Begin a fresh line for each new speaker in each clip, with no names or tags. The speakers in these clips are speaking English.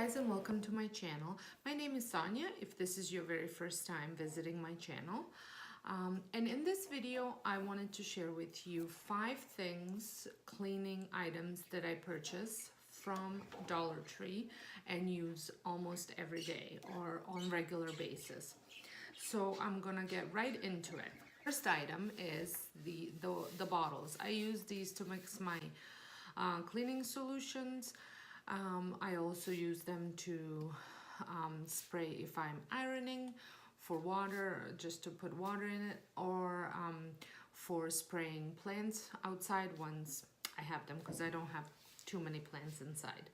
guys, and welcome to my channel. My name is Sonia if this is your very first time visiting my channel. And in this video I wanted to share with you 5 cleaning items that I purchase from Dollar Tree and use almost every day or on regular basis. So I'm gonna get right into it. First item is the bottles. I use these to mix my cleaning solutions. I also use them to spray if I'm ironing, for water, just to put water in it, or for spraying plants outside once I have them, because I don't have too many plants inside.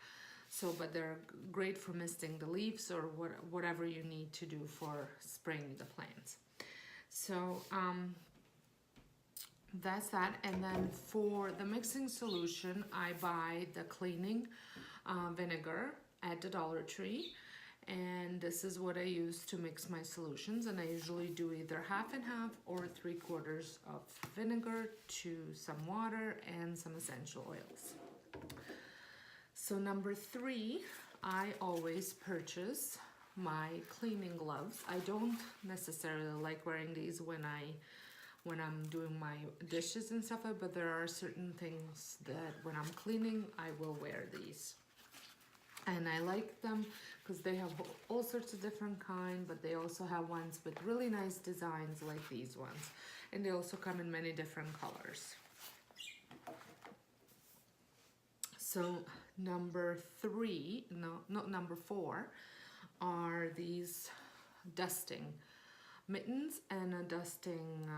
So, but they're great for misting the leaves or whatever you need to do for spraying the plants. So that's that. And then for the mixing solution, I buy the cleaning vinegar at the Dollar Tree, and this is what I use to mix my solutions. And I usually do either half and half or 3/4 of vinegar to some water and some essential oils. So number 3, I always purchase my cleaning gloves. I don't necessarily like wearing these when I'm doing my dishes and stuff, but there are certain things that when I'm cleaning I will wear these. And I like them because they have all sorts of different kinds, but they also have ones with really nice designs like these ones. And they also come in many different colors. So number 4 are these dusting mittens and a dusting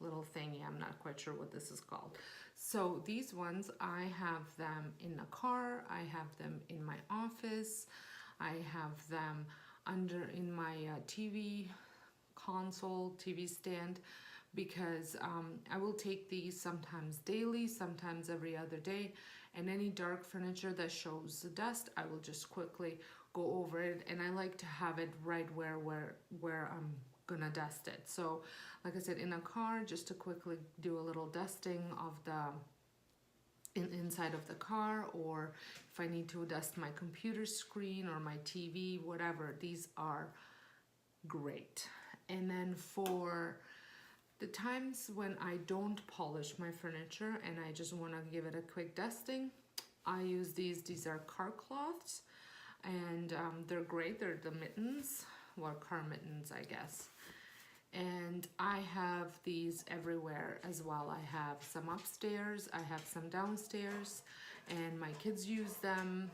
little thingy. I'm not quite sure what this is called. So these ones, I have them in a car, I have them in my office, I have them in my TV console, TV stand, because I will take these sometimes daily, sometimes every other day, and any dark furniture that shows the dust, I will just quickly go over it, and I like to have it right where I'm gonna dust it. So like I said, in a car, just to quickly do a little dusting of the inside of the car, or if I need to dust my computer screen or my TV, whatever, these are great. And then for the times when I don't polish my furniture and I just want to give it a quick dusting, I use these. These are car cloths, and they're great. They're the mittens, well, car mittens, I guess. And I have these everywhere as well. I have some upstairs, I have some downstairs, and my kids use them,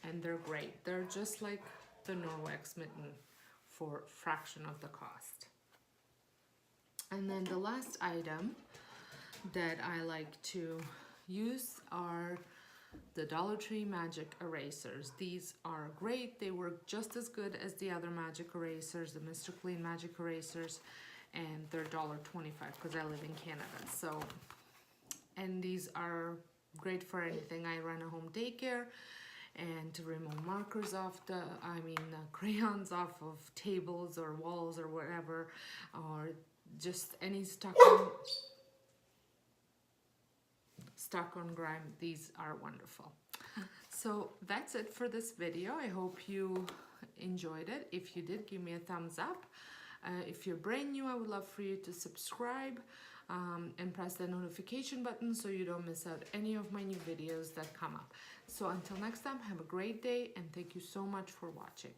and they're great. They're just like the Norwex mitten for a fraction of the cost. And then the last item that I like to use are the Dollar Tree magic erasers. These are great. They work just as good as the other magic erasers, the Mr. Clean magic erasers, and they're $1.25 because I live in Canada. So, and these are great for anything. I run a home daycare, and to remove markers off crayons off of tables or walls or whatever, or just any stuck on grime, these are wonderful. So that's it for this video. I hope you enjoyed it. If you did, give me a thumbs up. If you're brand new, I would love for you to subscribe and press the notification button so you don't miss out any of my new videos that come up. So until next time, have a great day, and thank you so much for watching.